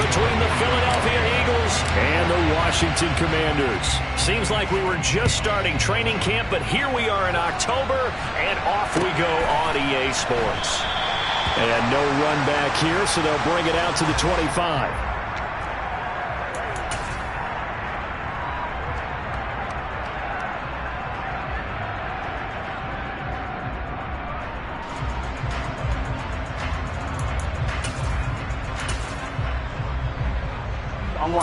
between the Philadelphia Eagles and the Washington Commanders. Seems like we were just starting training camp, but here we are in October, and off we go on EA Sports. And no run back here, so they'll bring it out to the 25.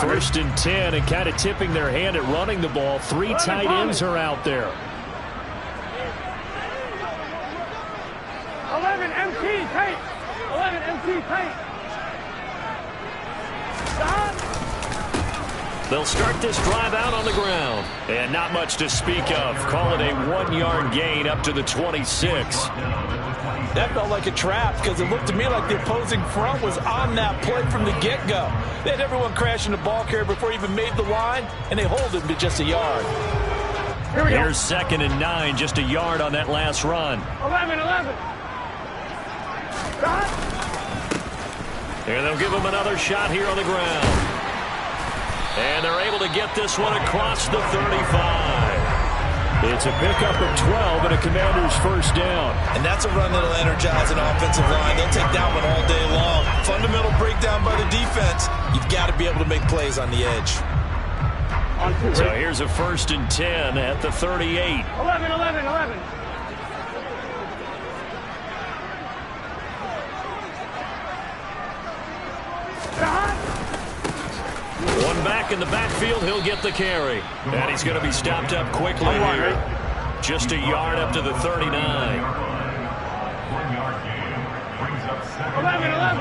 First and 10, and kind of tipping their hand at running the ball. Three tight ends are out there. 11 MT tight. 11 MT tight. They'll start this drive out on the ground. And not much to speak of. Call it a 1-yard gain up to the 26. That felt like a trap because it looked to me like the opposing front was on that play from the get-go. They had everyone crashing the ball carrier before he even made the line, and they hold him to just a yard. Here's 2nd and 9, just a yard on that last run. 11. And they'll give him another shot here on the ground. And they're able to get this one across the 35. It's a pickup of 12 and a Commander's first down. And that's a run that'll energize an offensive line. They'll take that one all day long. Fundamental breakdown by the defense. You've got to be able to make plays on the edge. So here's a 1st and 10 at the 38. 11. One back in the backfield, he'll get the carry. And he's going to be stopped up quickly here. Just a yard up to the 39. 11.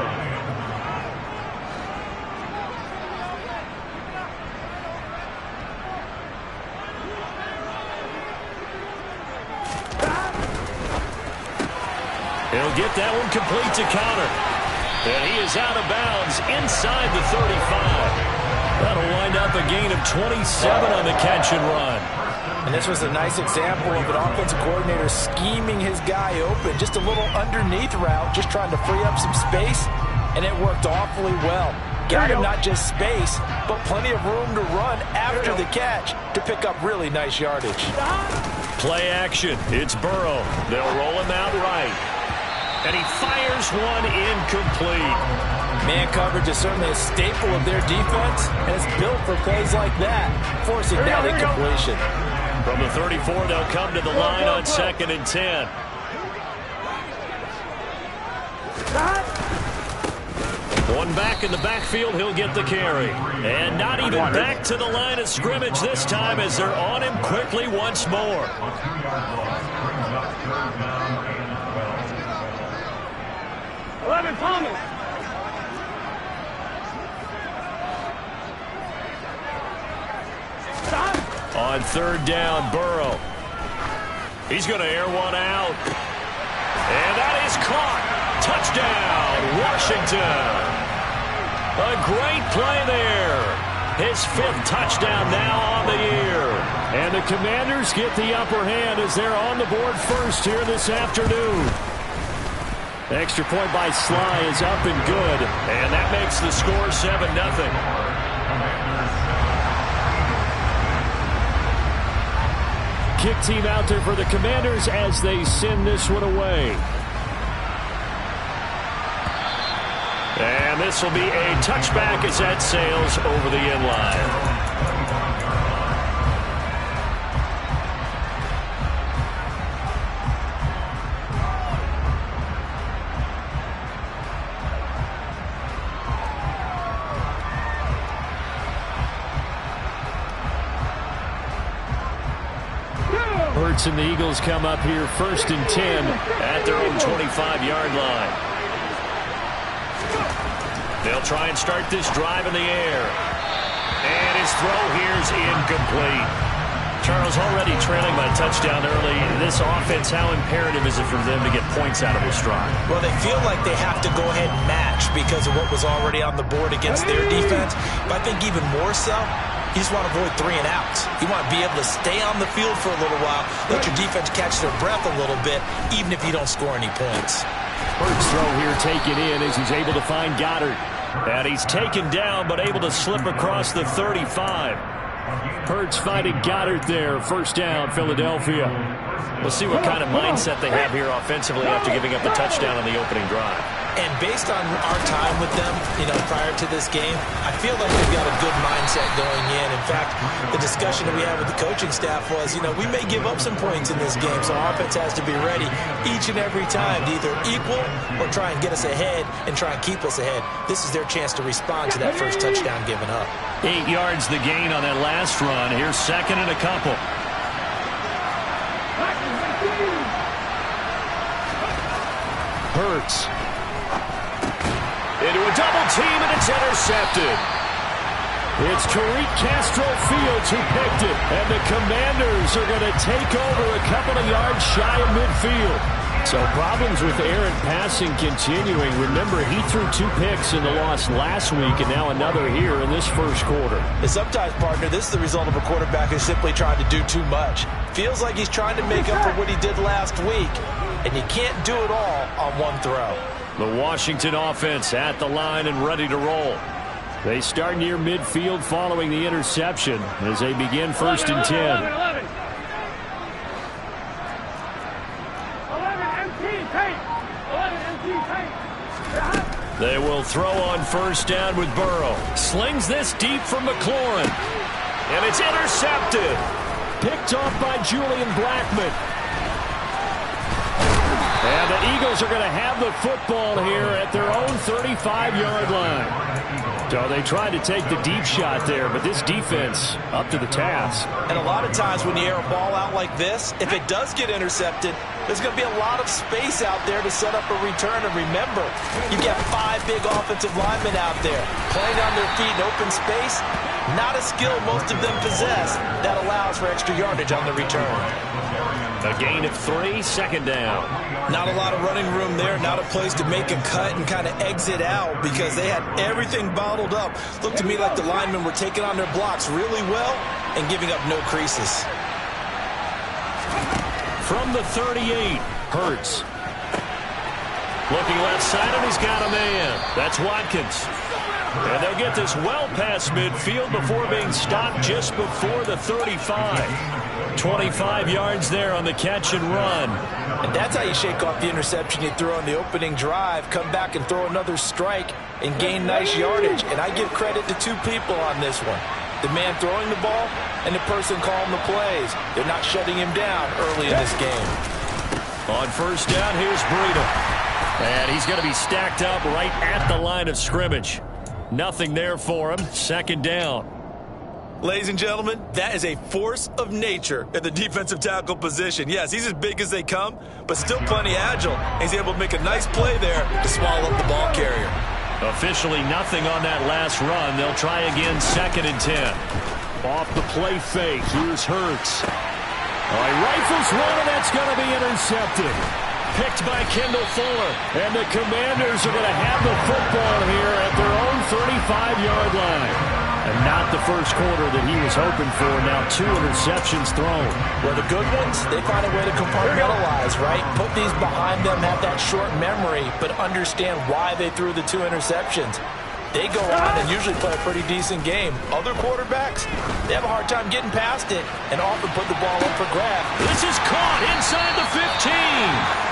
He'll get that one complete to Conner. And he is out of bounds inside the 35. That'll wind up a gain of 27 on the catch and run. And this was a nice example of an offensive coordinator scheming his guy open. Just a little underneath route, just trying to free up some space, and it worked awfully well. Got him not just space, but plenty of room to run after the catch to pick up really nice yardage. Play action. It's Burrow. They'll roll him out right. And he fires one incomplete. Man coverage is certainly a staple of their defense, and it's built for plays like that, forcing that incompletion. From the 34, they'll come to the line on 2nd and 10. One back in the backfield, he'll get the carry. And not even back to the line of scrimmage this time as they're on him quickly once more. 11 Thomas. On 3rd down, Burrow. He's going to air one out. And that is caught. Touchdown, Washington. A great play there. His 5th touchdown now on the year. And the Commanders get the upper hand as they're on the board first here this afternoon. The extra point by Sly is up and good. And that makes the score 7-0. Kick team out there for the Commanders as they send this one away. And this will be a touchback as that sails over the end line. And the Eagles come up here 1st and 10 at their own 25-yard line. They'll try and start this drive in the air. And his throw here is incomplete. Charles, already trailing by touchdown early. This offense, how imperative is it for them to get points out of this drive? Well, they feel like they have to go ahead and match because of what was already on the board against their defense. But I think even more so, you just want to avoid 3 and outs. You want to be able to stay on the field for a little while, let your defense catch their breath a little bit, even if you don't score any points. First throw here taken in as he's able to find Goddard. And he's taken down, but able to slip across the 35. Hurts finding Goddard there. First down, Philadelphia. We'll see what kind of mindset they have here offensively after giving up a touchdown on the opening drive. And based on our time with them, prior to this game, I feel like they've got a good mindset going in. In fact, the discussion that we had with the coaching staff was, we may give up some points in this game, so our offense has to be ready each and every time to either equal or try and get us ahead and try and keep us ahead. This is their chance to respond to that first touchdown given up. 8 yards the gain on that last run. Here's second and a couple. Hurts. Into a double team, and it's intercepted. It's Tariq Castro Fields who picked it, and the Commanders are going to take over a couple of yards shy of midfield. So problems with errant passing continuing. Remember, he threw 2 picks in the loss last week, and now another here in this first quarter. And sometimes, partner, this is the result of a quarterback who's simply trying to do too much. Feels like he's trying to make up for what he did last week, and you can't do it all on one throw. The Washington offense at the line and ready to roll. They start near midfield following the interception as they begin first and 10. 11 empty tape. 11 empty tape. They will throw on first down with Burrow. Slings this deep from McLaurin. And it's intercepted. Picked off by Julian Blackmon. And the Eagles are going to have the football here at their own 35-yard line. So they tried to take the deep shot there, but this defense up to the task. And a lot of times when you air a ball out like this, if it does get intercepted, there's going to be a lot of space out there to set up a return. And remember, you've got 5 big offensive linemen out there playing on their feet in open space. Not a skill most of them possess that allows for extra yardage on the return. A gain of 3, second down. Not a lot of running room there, not a place to make a cut and kind of exit out because they had everything bottled up. Looked to me like the linemen were taking on their blocks really well and giving up no creases. From the 38, Hurts. Looking left side, and he's got a man. That's Watkins. And they'll get this well past midfield before being stopped just before the 35. 25 yards there on the catch and run. And that's how you shake off the interception you throw on the opening drive, come back and throw another strike and gain nice yardage. And I give credit to 2 people on this one. The man throwing the ball and the person calling the plays. They're not shutting him down early in this game. On first down, here's Breida. And he's going to be stacked up right at the line of scrimmage. Nothing there for him. Second down. Ladies and gentlemen, that is a force of nature at the defensive tackle position. Yes, he's as big as they come, but still plenty agile. He's able to make a nice play there to swallow up the ball carrier. Officially nothing on that last run. They'll try again, second and 10. Off the play fake, here's Hurts. All right, rifles one, and that's going to be intercepted. Picked by Kendall Fuller. And the Commanders are going to have the football here at their own 35-yard line. And not the first quarter that he was hoping for. Now 2 interceptions thrown. Well, the good ones, they find a way to compartmentalize, right? Put these behind them, have that short memory, but understand why they threw the 2 interceptions. They go on and usually play a pretty decent game. Other quarterbacks, they have a hard time getting past it and often put the ball up for grabs. This is caught inside the 15.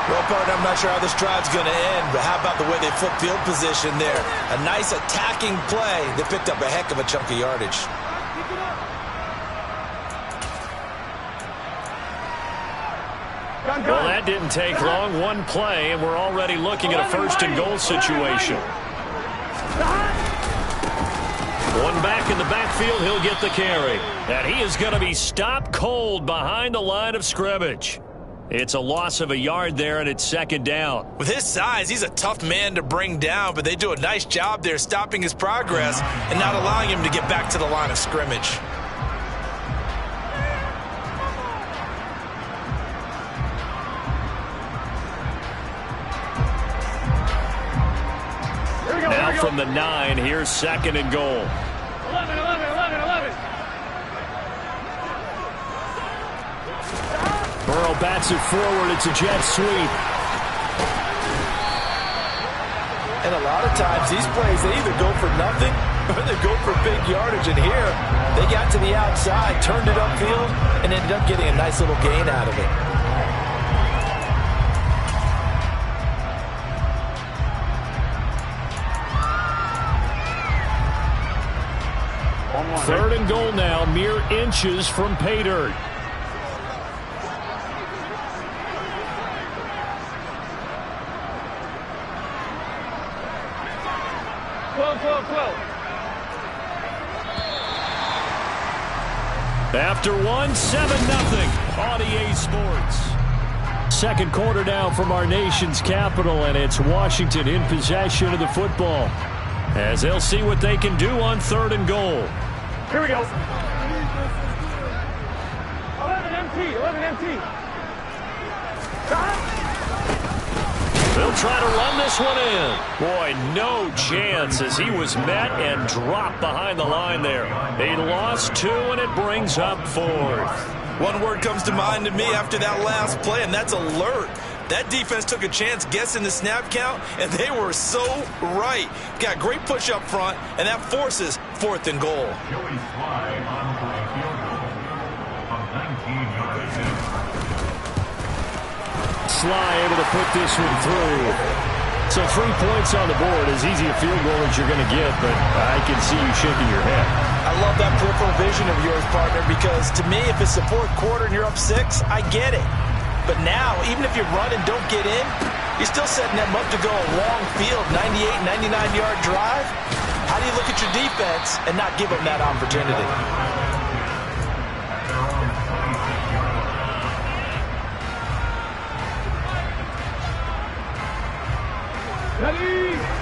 Well, partner, I'm not sure how this drive's going to end, but how about the way they flip field position there? A nice attacking play. They picked up a heck of a chunk of yardage. Well, that didn't take long. 1 play, and we're already looking at a first and goal situation. 1 back in the backfield. He'll get the carry. And he is going to be stopped cold behind the line of scrimmage. It's a loss of a yard there, and it's second down. With his size, he's a tough man to bring down, but they do a nice job there stopping his progress and not allowing him to get back to the line of scrimmage. Now from the 9, here's second and goal. 11. Burrow bats it forward. It's a jet sweep. And a lot of times these plays, they either go for nothing or they go for big yardage. And here, they got to the outside, turned it upfield, and ended up getting a nice little gain out of it. Third and goal now, mere inches from pay dirt. After 1, 7-0 on EA Sports. Second quarter now from our nation's capital, and it's Washington in possession of the football, as they'll see what they can do on third and goal. Here we go. 11 MT, 11 MT. They'll try to run this one in. Boy, no chance as he was met and dropped behind the line there. They lost 2, and it brings up 4th. One word comes to mind to me after that last play, and that's alert. That defense took a chance guessing the snap count, and they were so right. Got great push up front, and that forces 4th and goal. Sly able to put this one through. So 3 points on the board, as easy a field goal as you're going to get, but I can see you shaking your head. I love that peripheral vision of yours, partner, because to me, if it's the 4th quarter and you're up 6, I get it. But now, even if you run and don't get in, you're still setting them up to go a long field, 98, 99-yard drive. How do you look at your defense and not give them that opportunity?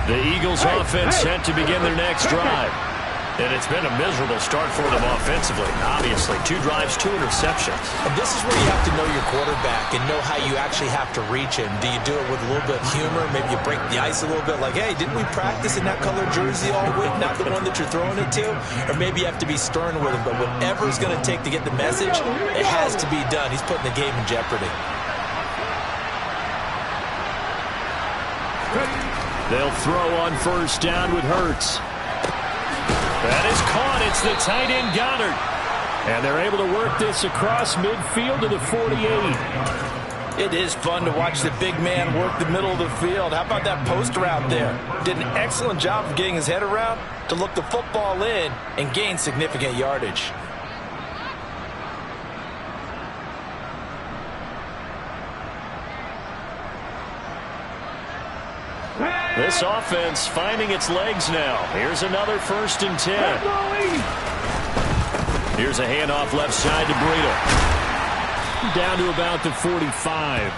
The Eagles offense set to begin their next drive. And it's been a miserable start for them offensively. Obviously, 2 drives, 2 interceptions. And this is where you have to know your quarterback and know how you actually have to reach him. Do you do it with a little bit of humor? Maybe you break the ice a little bit, like, hey, didn't we practice in that colored jersey all week, not the one that you're throwing it to? Or maybe you have to be stern with him. But whatever it's going to take to get the message, it has to be done. He's putting the game in jeopardy. They'll throw on first down with Hurts. That is caught. It's the tight end Goddard. And they're able to work this across midfield to the 48. It is fun to watch the big man work the middle of the field. How about that post route there? Did an excellent job of getting his head around to look the football in and gain significant yardage. This offense finding its legs now. Here's another 1st and 10. Here's a handoff left side to Breida. Down to about the 45.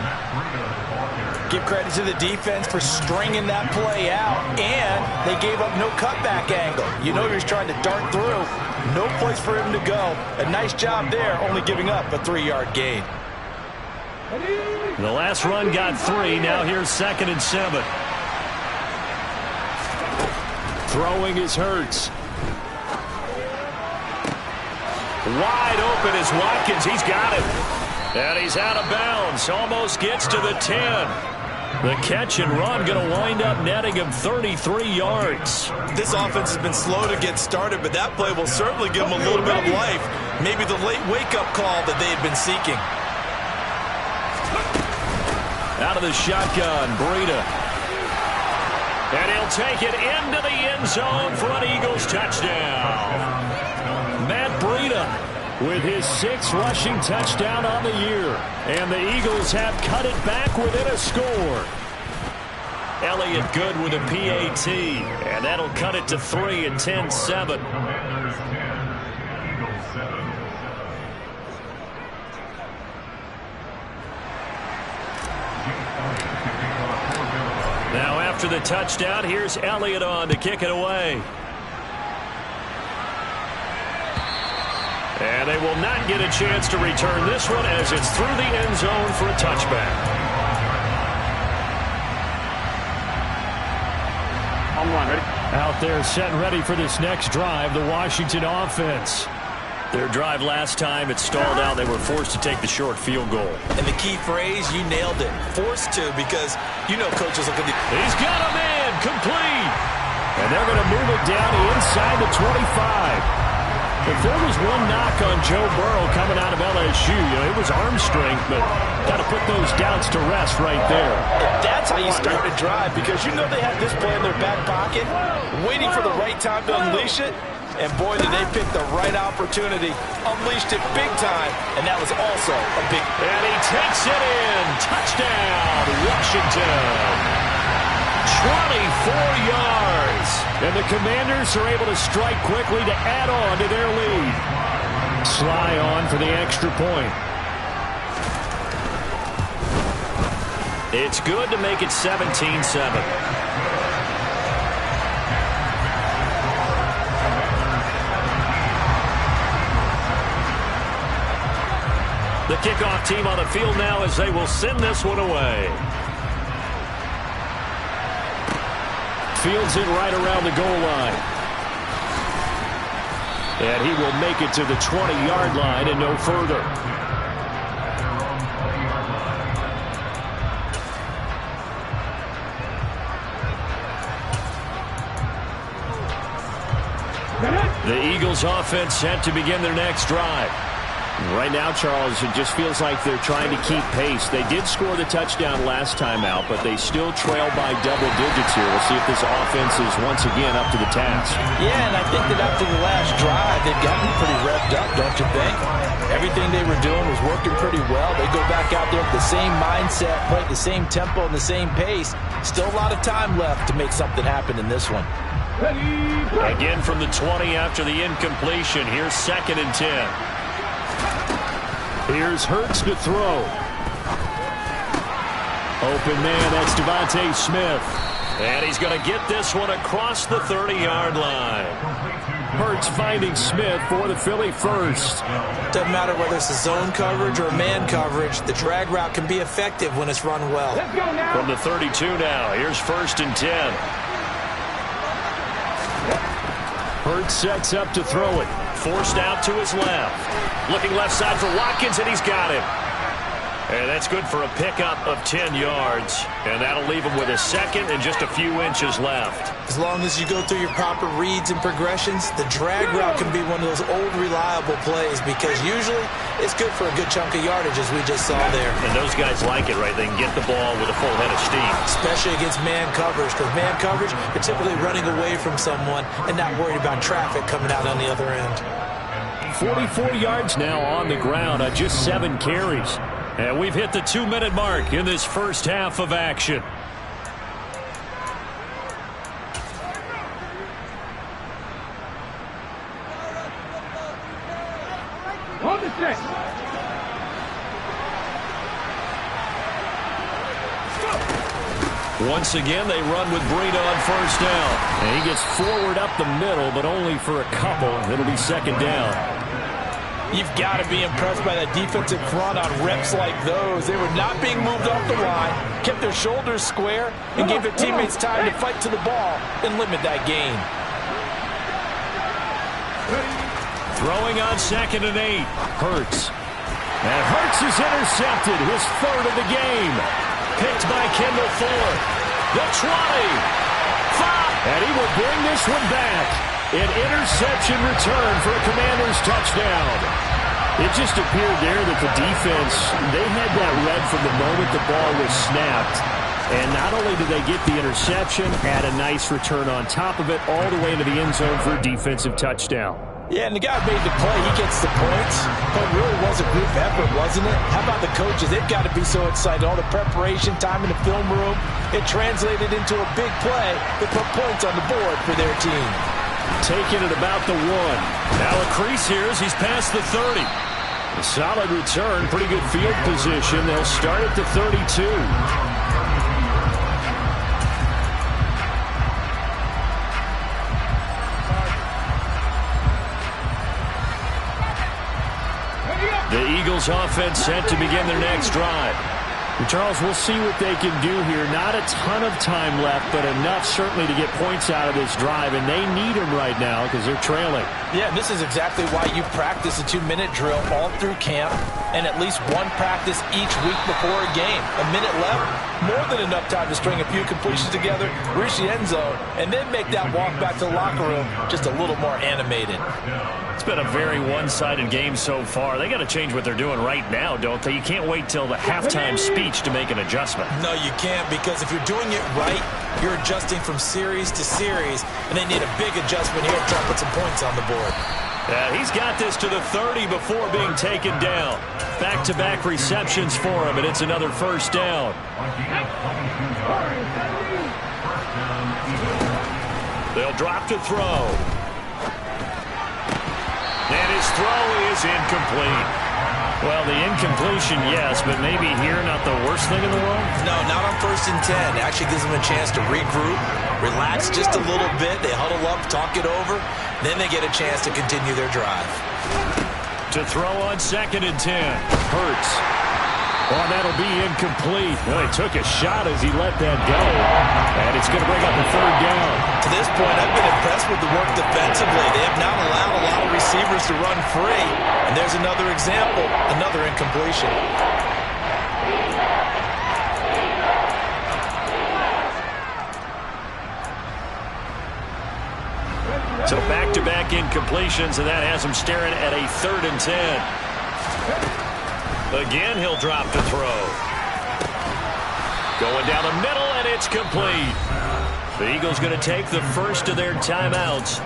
Give credit to the defense for stringing that play out, and they gave up no cutback angle. You know he's trying to dart through. No place for him to go. A nice job there, only giving up a 3-yard gain. The last run got 3. Now here's 2nd and 7. Throwing is Hurts. Wide open is Watkins. He's got it. And he's out of bounds. Almost gets to the 10. The catch and run going to wind up netting him 33 yards. This offense has been slow to get started, but that play will certainly give them a little bit of life. Maybe the late wake-up call that they had been seeking. Out of the shotgun, Breida. And he'll take it into the end zone for an Eagles touchdown. Matt Breida with his 6th rushing touchdown on the year. And the Eagles have cut it back within a score. Elliott good with a PAT. And that'll cut it to 3 and 10-7. Now after the touchdown, here's Elliott on to kick it away. And they will not get a chance to return this one as it's through the end zone for a touchback. On 1, ready? Out there set and ready for this next drive, the Washington offense. Their drive last time, it stalled out. They were forced to take the short field goal. And the key phrase, you nailed it. Forced to, because you know coaches look at the... He's got a man, complete. And they're going to move it down inside the 25. If there was one knock on Joe Burrow coming out of LSU, it was arm strength, but got to put those doubts to rest right there. That's how you start a drive, because you know they have this play in their back pocket, waiting for the right time to unleash it. And boy, did they pick the right opportunity. Unleashed it big time, and that was also a big... And he takes it in. Touchdown, Washington. 24 yards. And the Commanders are able to strike quickly to add on to their lead. Sly on for the extra point. It's good to make it 17-7. The kickoff team on the field now as they will send this one away. Fields it right around the goal line. And he will make it to the 20-yard line and no further. The Eagles offense set to begin their next drive. Right now, Charles, it just feels like they're trying to keep pace. They did score the touchdown last time out, but they still trail by double digits here. We'll see if this offense is once again up to the task. Yeah, and I think that after the last drive, they've gotten pretty revved up, don't you think? Everything they were doing was working pretty well. They go back out there with the same mindset, play at the same tempo and the same pace. Still a lot of time left to make something happen in this one. Again from the 20 after the incompletion. Here's 2nd and 10. Here's Hurts to throw. Open man, that's Devontae Smith. And he's going to get this one across the 30-yard line. Hurts finding Smith for the Philly first. Doesn't matter whether it's a zone coverage or man coverage, the drag route can be effective when it's run well. Let's go now. From the 32 now, here's 1st and 10. Hurts sets up to throw it. Forced out to his left. Looking left side for Watkins, and he's got him. And that's good for a pickup of 10 yards. And that'll leave him with a 2nd and just a few inches left. As long as you go through your proper reads and progressions, the drag route can be one of those old reliable plays, because usually it's good for a good chunk of yardage, as we just saw there. And those guys like it, right? They can get the ball with a full head of steam. Especially against man coverage, because man coverage, you're typically running away from someone and not worried about traffic coming out on the other end. 44 yards now on the ground on just 7 carries. And we've hit the 2-minute mark in this first half of action. Hold the stick. Once again, they run with Breida on 1st down. And he gets forward up the middle, but only for a couple. It'll be 2nd down. You've got to be impressed by that defensive front on reps like those. They were not being moved off the line, kept their shoulders square, and gave their teammates time to fight to the ball and limit that gain. Throwing on 2nd and 8. Hurts. And Hurts is intercepted. His 3rd of the game. Picked by Kendall Ford. The 20. 5. And he will bring this one back. An interception return for a Commanders touchdown. It just appeared there that the defense, they had that read from the moment the ball was snapped. And not only did they get the interception, had a nice return on top of it, all the way into the end zone for a defensive touchdown. Yeah, and the guy made the play. He gets the points. But it really was a group effort, wasn't it? How about the coaches? They've got to be so excited. All the preparation time in the film room, it translated into a big play that put points on the board for their team. Taking it about the 1. Now a crease here as he's past the 30. A solid return, pretty good field position. They'll start at the 32. The Eagles offense set to begin their next drive. Charles, we'll see what they can do here. Not a ton of time left, but enough certainly to get points out of this drive, and they need them right now because they're trailing. Yeah, this is exactly why you practice a 2-minute drill all through camp and at least one practice each week before a game. A minute left, more than enough time to string a few completions together, reach the end zone, and then make that walk back to the locker room just a little more animated. It's been a very one-sided game so far. They got to change what they're doing right now, don't they? You can't wait till the halftime speech to make an adjustment. No, you can't, because if you're doing it right, you're adjusting from series to series, and they need a big adjustment here to try to put some points on the board. He's got this to the 30 before being taken down. Back-to-back receptions for him, and it's another first down. They'll drop to throw. And his throw is incomplete. Well, the incompletion, yes, but maybe here not the worst thing in the world? No, not on 1st and 10. It actually gives them a chance to regroup, relax just a little bit. They huddle up, talk it over. Then they get a chance to continue their drive. To throw on 2nd and 10. Hurts. Oh, that'll be incomplete. Well, he took a shot as he let that go. And it's going to bring up a 3rd down. To this point, I've been impressed with the work defensively. They have not allowed a lot of receivers to run free. And there's another example, another incompletion. So back-to-back incompletions, and that has him staring at a 3rd and 10. Again, he'll drop to throw. Going down the middle, and it's complete. The Eagles going to take the first of their timeouts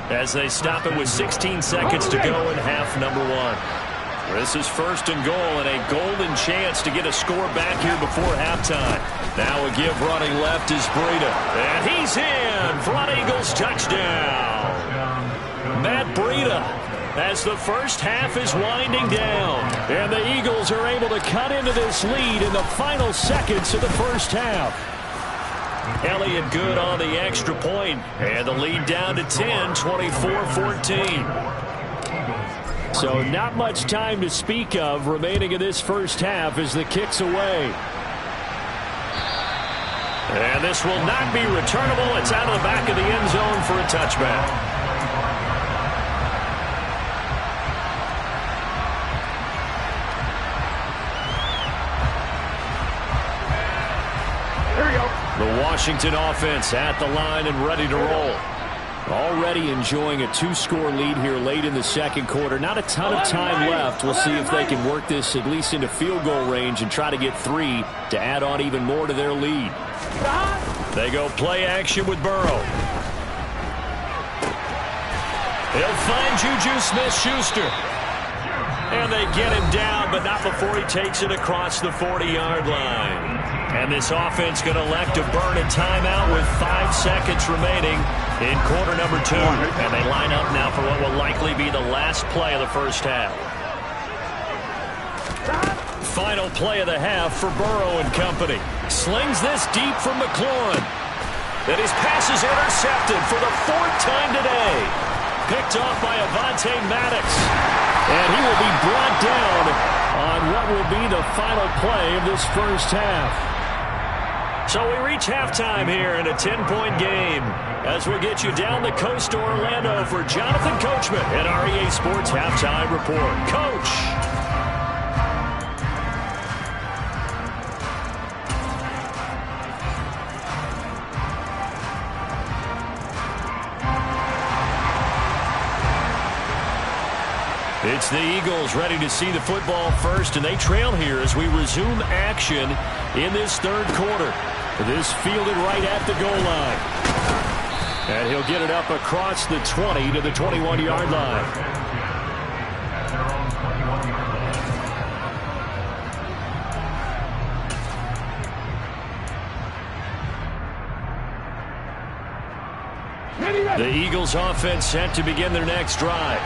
as they stop it with 16 seconds to go in half number 1. This is 1st and goal, and a golden chance to get a score back here before halftime. Now a give running left is Breida. And he's in for an Eagles touchdown. Matt Breida as the first half is winding down. And the Eagles are able to cut into this lead in the final seconds of the first half. Elliott good on the extra point. And the lead down to 10, 24-14. So not much time to speak of remaining in this first half as the kick's away. And this will not be returnable. It's out of the back of the end zone for a touchback. The Washington offense at the line and ready to roll. Already enjoying a 2-score lead here late in the second quarter. Not a ton of time left. We'll see if they can work this at least into field goal range and try to get 3 to add on even more to their lead. They go play action with Burrow. He'll find Juju Smith-Schuster. And they get him down, but not before he takes it across the 40-yard line. And this offense going to elect to burn a timeout with 5 seconds remaining in quarter number 2. And they line up now for what will likely be the last play of the first half. Final play of the half for Burrow and company. Slings this deep from McLaurin. And his pass is intercepted for the 4th time today. Picked off by Avonte Maddox. And he will be brought down on what will be the final play of this first half. So we reach halftime here in a 10-point game as we get you down the coast to Orlando for Jonathan Coachman at our EA Sports Halftime Report. Coach. It's the Eagles ready to see the football first, and they trail here as we resume action in this 3rd quarter. This fielded right at the goal line. And he'll get it up across the 20 to the 21-yard line. The Eagles offense set to begin their next drive.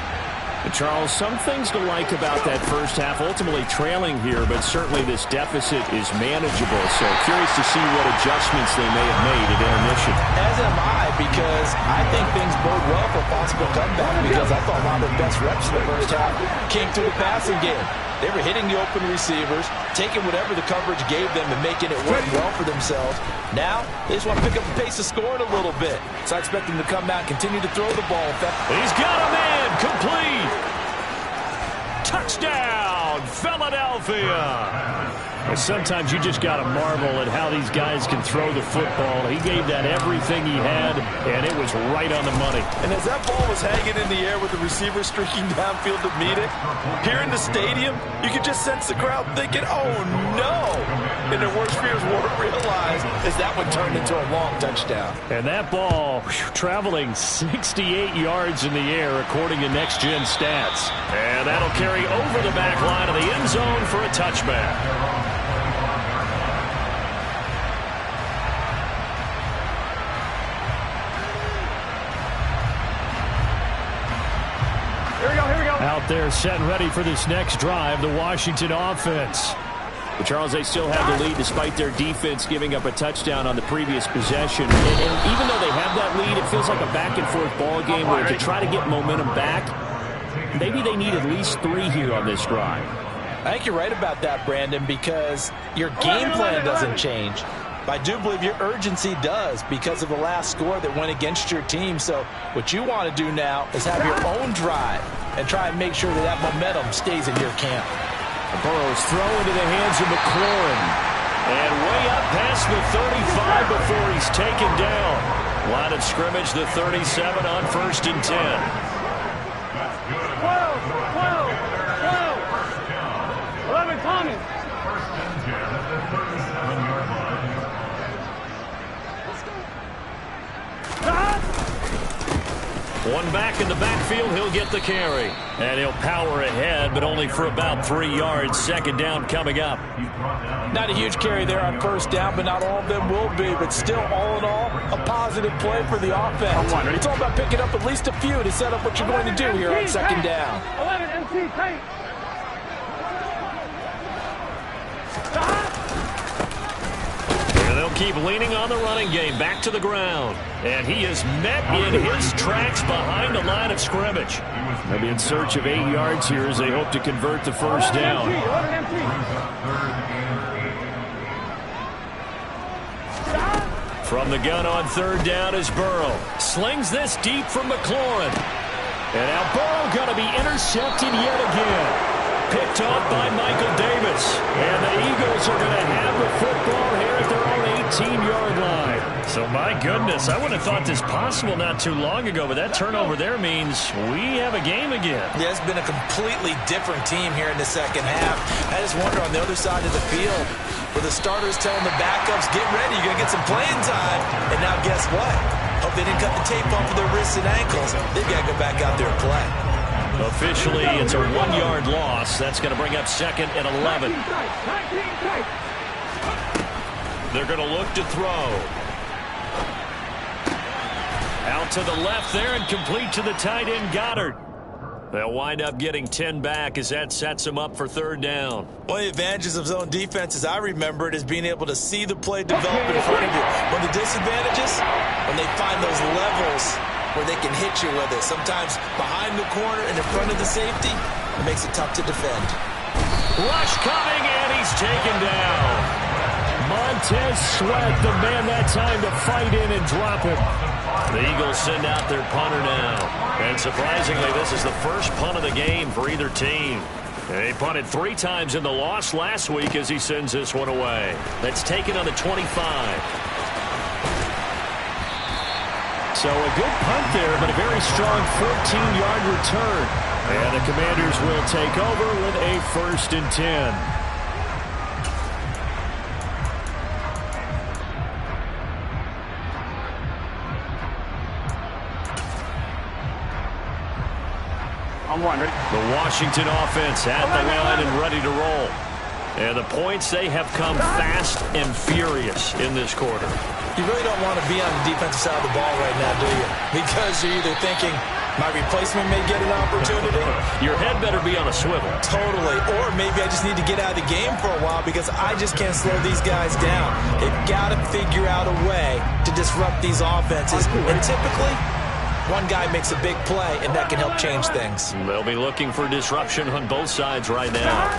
And Charles, some things to like about that first half. Ultimately trailing here, but certainly this deficit is manageable. So curious to see what adjustments they may have made at intermission. As am I, because I think things bode well for a possible comeback, because I thought a lot of their best reps in the first half came through the passing game. They were hitting the open receivers, taking whatever the coverage gave them and making it work well for themselves. Now, they just want to pick up the pace of scoring a little bit. So I expect them to come out and continue to throw the ball effectively. He's got a man complete. Touchdown, Philadelphia. Well, sometimes you just got to marvel at how these guys can throw the football. He gave that everything he had, and it was right on the money. And as that ball was hanging in the air with the receiver streaking downfield to meet it, here in the stadium, you could just sense the crowd thinking, oh, no. And their worst fears weren't realized as that one turned into a long touchdown. And that ball traveling 68 yards in the air, according to Next Gen Stats. And that'll carry over the back line of the end zone for a touchback. Out there set and ready for this next drive, the Washington offense. But Charles, they still have the lead despite their defense giving up a touchdown on the previous possession. And even though they have that lead, it feels like a back-and-forth ball game where to try to get momentum back, maybe they need at least 3 here on this drive. I think you're right about that, Brandon, because your game plan doesn't change. But I do believe your urgency does because of the last score that went against your team. So what you want to do now is have your own drive and try and make sure that that momentum stays in your camp. Burrow's throw into the hands of McLaurin. And way up past the 35 before he's taken down. Line of scrimmage, the 37 on 1st and 10. 11, Thomas. One back in the backfield, he'll get the carry. And he'll power ahead, but only for about 3 yards. 2nd down coming up. Not a huge carry there on 1st down, but not all of them will be. But still, all in all, a positive play for the offense. It's all about picking up at least a few to set up what you're going to do here on 2nd down. 11, MC, tight. And they'll keep leaning on the running game. Back to the ground. And he is met in his tracks behind the line of scrimmage. They'll be in search of 8 yards here as they hope to convert the 1st down. From the gun on 3rd down is Burrow. Slings this deep from McLaurin. And now Burrow going to be intercepted yet again. Picked off by Michael Davis. And the Eagles are going to have the football here at their own 18-yard line. So, my goodness, I wouldn't have thought this possible not too long ago, but that turnover there means we have a game again. Yeah, it's been a completely different team here in the 2nd half. I just wonder on the other side of the field, where the starters telling the backups, get ready, you're going to get some playing time. And now guess what? Hope they didn't cut the tape off of their wrists and ankles. They've got to go back out there and play. Officially, it's a 1-yard loss. That's going to bring up 2nd and 11. They're going to look to throw. Out to the left there and complete to the tight end, Goddard. They'll wind up getting 10 back as that sets them up for 3rd down. One of the advantages of zone defense, as I remember it, is being able to see the play develop in front of you. One of the disadvantages, when they find those levels where they can hit you with it. Sometimes behind the corner and in front of the safety, it makes it tough to defend. Rush coming, and he's taken down. Montez Sweat, the man that time to fight in and drop him. The Eagles send out their punter now. And surprisingly, this is the first punt of the game for either team. He punted 3 times in the loss last week as he sends this one away. That's taken on the 25. So a good punt there, but a very strong 14-yard return. And the Commanders will take over with a 1st and 10. The Washington offense at the line and ready to roll. And the points, they have come fast and furious in this quarter. You really don't want to be on the defensive side of the ball right now, do you? Because you're either thinking, My replacement may get an opportunity. Your head better be on a swivel. Totally. Or maybe I just need to get out of the game for a while because I just can't slow these guys down. They've got to figure out a way to disrupt these offenses. And typically, one guy makes a big play, and that can help change things. They'll be looking for disruption on both sides right now.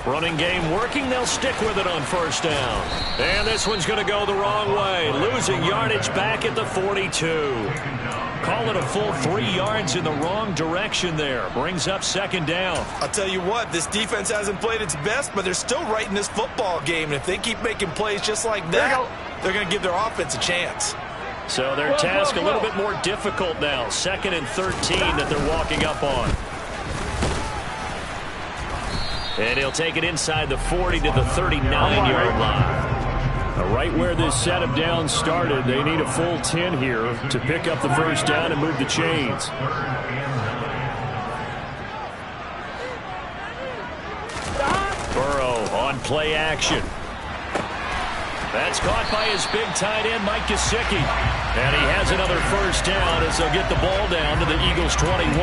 Running game working. They'll stick with it on first down. And this one's going to go the wrong way. Losing yardage back at the 42. Call it a full 3 yards in the wrong direction there. Brings up second down. I'll tell you what, this defense hasn't played its best, but they're still right in this football game. And if they keep making plays just like that, they're going to give their offense a chance. So their task a little bit more difficult now. 2nd and 13 that they're walking up on. And he'll take it inside the 40 to the 39-yard line. Right where this set of downs started, they need a full 10 here to pick up the first down and move the chains. Burrow on play action. That's caught by his big tight end, Mike Gesicki. And he has another first down as they'll get the ball down to the Eagles' 21.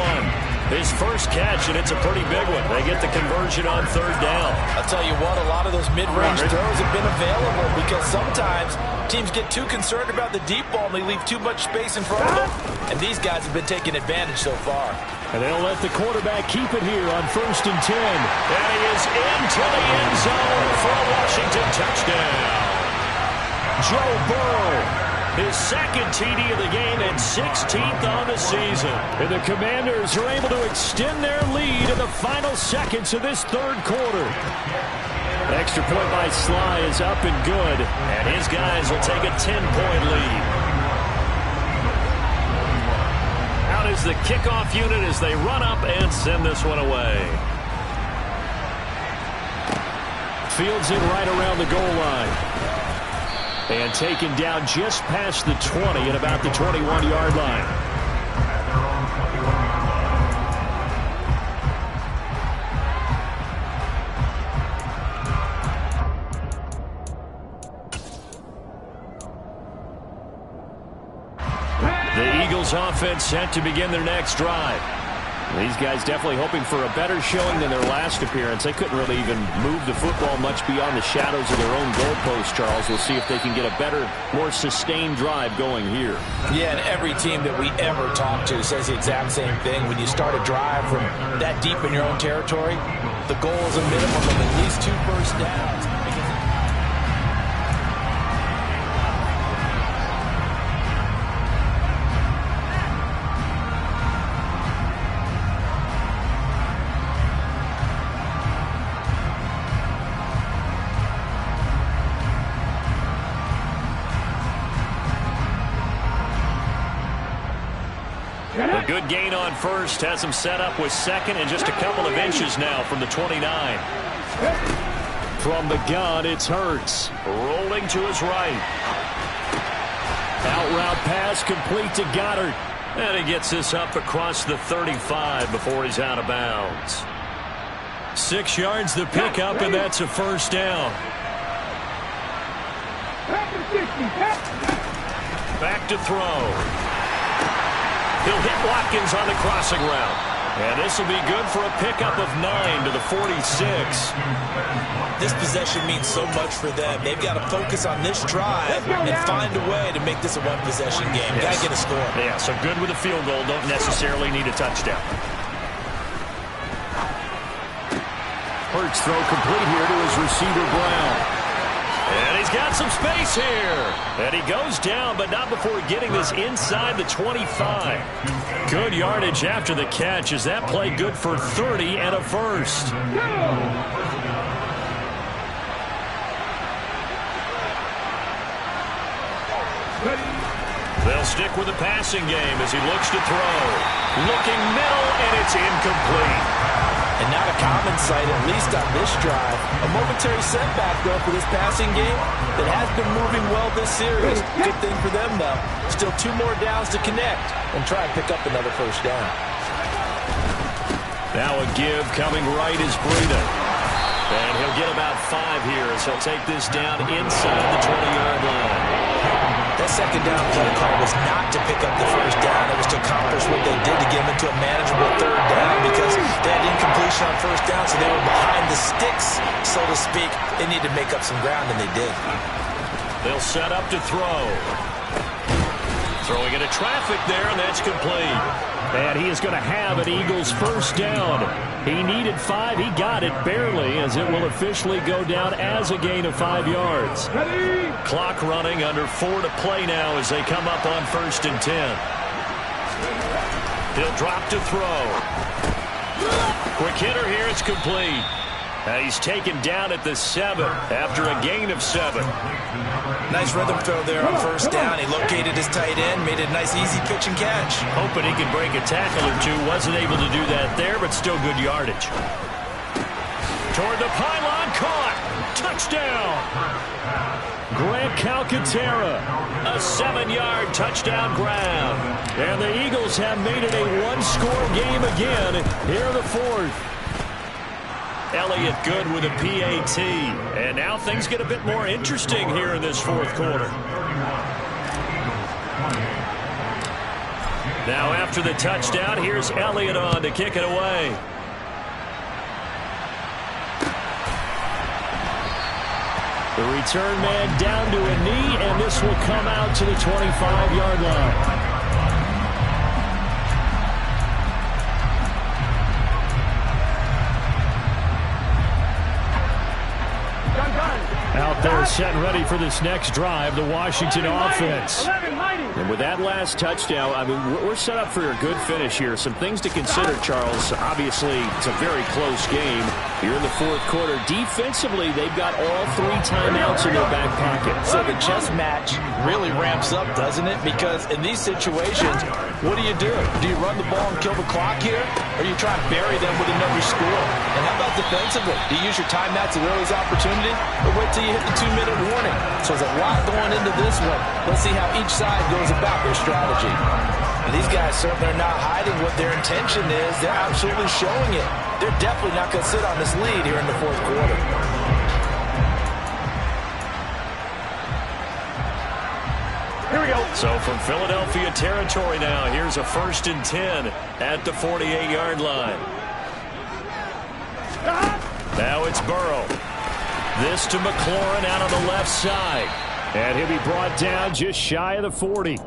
His first catch, and it's a pretty big one. They get the conversion on third down. I'll tell you what, a lot of those mid-range throws have been available because sometimes teams get too concerned about the deep ball and they leave too much space in front of them. And these guys have been taking advantage so far. And they'll let the quarterback keep it here on 1st and 10. And he is into the end zone for a Washington touchdown. Joe Burrow. His second TD of the game and 16th on the season. And the Commanders are able to extend their lead in the final seconds of this third quarter. Extra point by Sly is up and good. And his guys will take a 10-point lead. Out is the kickoff unit as they run up and send this one away. Fields it right around the goal line. And taken down just past the 20 at about the 21-yard line. The Eagles offense set to begin their next drive. These guys definitely hoping for a better showing than their last appearance. They couldn't really even move the football much beyond the shadows of their own goalpost, Charles. We'll see if they can get a better, more sustained drive going here. Yeah, and every team that we ever talk to says the exact same thing. When you start a drive from that deep in your own territory, the goal is a minimum of at least 2 first downs. A good gain on first has him set up with second and just a couple of inches now from the 29. From the gun, it's Hurts. Rolling to his right. Out route pass complete to Goddard. And he gets this up across the 35 before he's out of bounds. 6 yards the pickup, and that's a first down. Back to throw. He'll hit Watkins on the crossing route. And this will be good for a pickup of 9 to the 46. This possession means so much for them. They've got to focus on this drive and find a way to make this a one-possession game. Yes. Got to get a score. Yeah, so good with a field goal. Don't necessarily need a touchdown. Hurts throw complete here to his receiver, Brown. And he's got some space here. And he goes down, but not before getting this inside the 25. Good yardage after the catch. Is that play good for 30 and a first? They'll stick with the passing game as he looks to throw. Looking middle, and it's incomplete. And not a common sight, at least on this drive. A momentary setback, though, for this passing game that has been moving well this series. Good thing for them, though. Still 2 more downs to connect and try and pick up another first down. Now a give coming right is Breida. And he'll get about 5 here as he'll take this down inside the 20-yard line. That second down play call was not to pick up the first down. It was to accomplish what they did into a manageable third down because they had incompletion on first down, so they were behind the sticks, so to speak. They need to make up some ground, and they did. They'll set up to throw. Throwing into traffic there, and that's complete. And he is going to have an Eagles first down. He needed 5. He got it barely, as it will officially go down as a gain of 5 yards. Ready? Clock running, under 4 to play now as they come up on 1st and 10. He'll drop to throw. Quick hitter here, it's complete. And he's taken down at the 7 after a gain of 7. Nice rhythm throw there on first down. He located his tight end, made a nice easy pitch and catch. Hoping he can break a tackle or two. Wasn't able to do that there, but still good yardage. Toward the pylon, caught. Touchdown. Grant Calcaterra, a 7-yard touchdown grab. And the Eagles have made it a one-score game again here in the 4th. Elliott good with a PAT. And now things get a bit more interesting here in this 4th quarter. Now after the touchdown, here's Elliott on to kick it away. The return man down to a knee, and this will come out to the 25-yard line. Out there set and ready for this next drive, the Washington offense. And with that last touchdown, I mean, we're set up for a good finish here. Some things to consider, Charles. Obviously, it's a very close game. You're in the 4th quarter. Defensively, they've got all 3 timeouts in their back pocket. So the chess match really ramps up, doesn't it? Because in these situations, what do? Do you run the ball and kill the clock here? Or you try to bury them with another score? And how about defensively? Do you use your timeouts at early's opportunity? Or wait till you hit the 2-minute warning? So there's a lot going into this one. Let's see how each side goes about their strategy. And these guys certainly are not hiding what their intention is. They're absolutely showing it. They're definitely not going to sit on this lead here in the 4th quarter. Here we go. So from Philadelphia territory now, here's a 1st and 10 at the 48-yard line. Now it's Burrow. This to McLaurin out on the left side. And he'll be brought down just shy of the 40.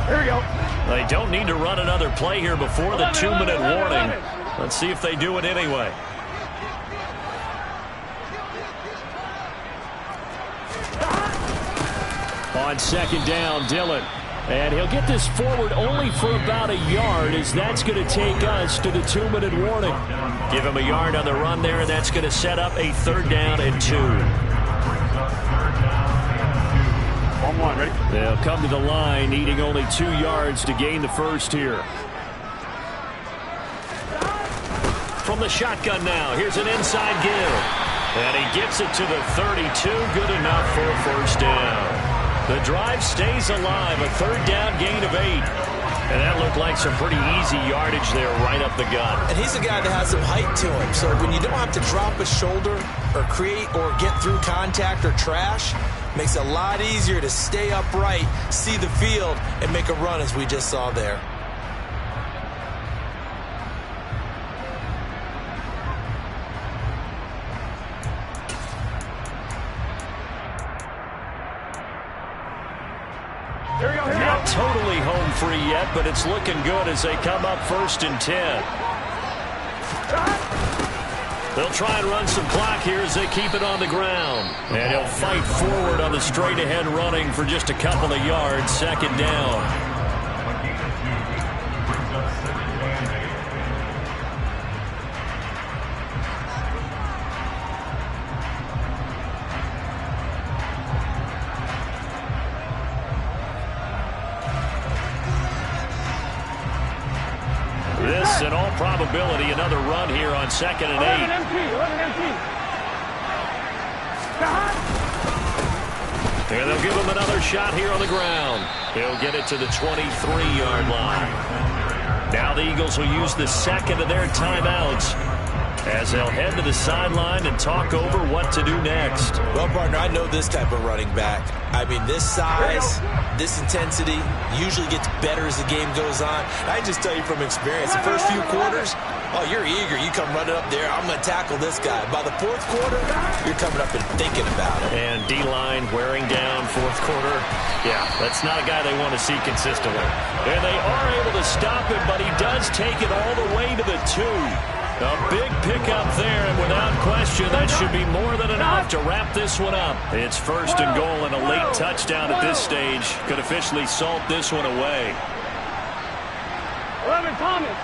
Here we go. They don't need to run another play here before the 2-minute warning. Let's see if they do it anyway. On 2nd down, Dillon. And he'll get this forward only for about a yard, as that's going to take us to the 2-minute warning. Give him a yard on the run there, and that's going to set up a 3rd down and 2. 1-1, ready? They'll come to the line, needing only 2 yards to gain the first here. From the shotgun now, here's an inside give. And he gets it to the 32, good enough for a 1st down. The drive stays alive, a 3rd down gain of 8. And that looked like some pretty easy yardage there right up the gut. And he's a guy that has some height to him. So when you don't have to drop a shoulder or create or get through contact or trash, makes it a lot easier to stay upright, see the field, and make a run as we just saw there. Not totally home free yet, but it's looking good as they come up 1st and 10. They'll try and run some clock here as they keep it on the ground. And he'll fight forward on the straight-ahead running for just a couple of yards. 2nd down. This, in all probability, another run here on 2nd and 8. 11 empty. And they'll give him another shot here on the ground. He'll get it to the 23-yard line. Now the Eagles will use the 2nd of their timeouts as they'll head to the sideline and talk over what to do next. Well, partner, I know this type of running back. I mean, this size, this intensity usually gets better as the game goes on. I can just tell you from experience, the first few quarters, oh, you're eager. You come running up there, I'm going to tackle this guy. By the fourth quarter, you're coming up and thinking about it. And D-line wearing down fourth quarter. Yeah, that's not a guy they want to see consistently. And they are able to stop him, but he does take it all the way to the 2. A big pickup there, and without question, that should be more than enough to wrap this one up. It's first and goal, and a late touchdown at this stage could officially salt this one away. 11, Thomas.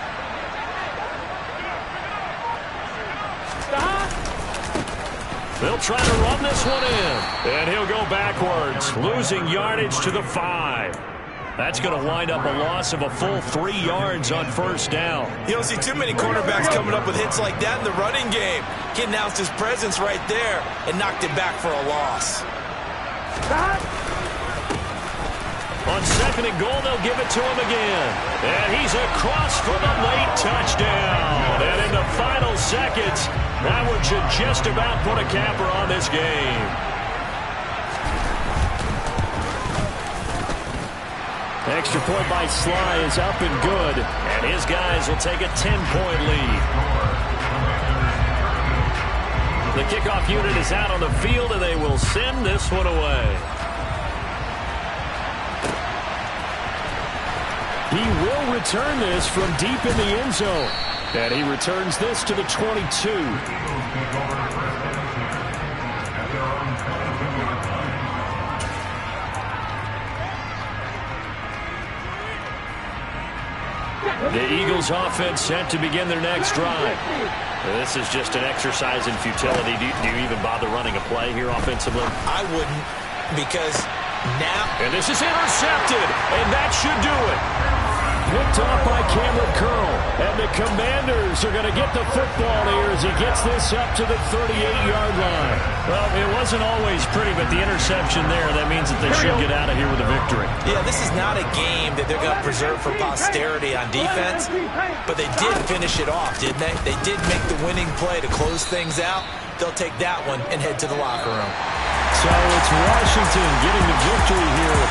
Stop. They'll try to run this one in, and he'll go backwards, losing yardage to the 5. That's going to wind up a loss of a full 3 yards on first down. You don't see too many cornerbacks coming up with hits like that in the running game. He announced his presence right there and knocked it back for a loss. On second and goal, they'll give it to him again. And he's across for the late touchdown. And in the final seconds, that one should just about put a capper on this game. Extra point by Sly is up and good. And his guys will take a 10-point lead. The kickoff unit is out on the field, and they will send this one away. He will return this from deep in the end zone. And he returns this to the 22. The Eagles offense set to begin their next drive. This is just an exercise in futility. Do you even bother running a play here offensively? I wouldn't, because now... And this is intercepted, and that should do it. Picked off by Cameron Curl. And the Commanders are going to get the football here as he gets this up to the 38-yard line. Well, it wasn't always pretty, but the interception there, that means that they should get out of here with a victory. Yeah, this is not a game that they're going to preserve for posterity on defense, but they did finish it off, didn't they? They did make the winning play to close things out. They'll take that one and head to the locker room. So it's Washington getting the victory here.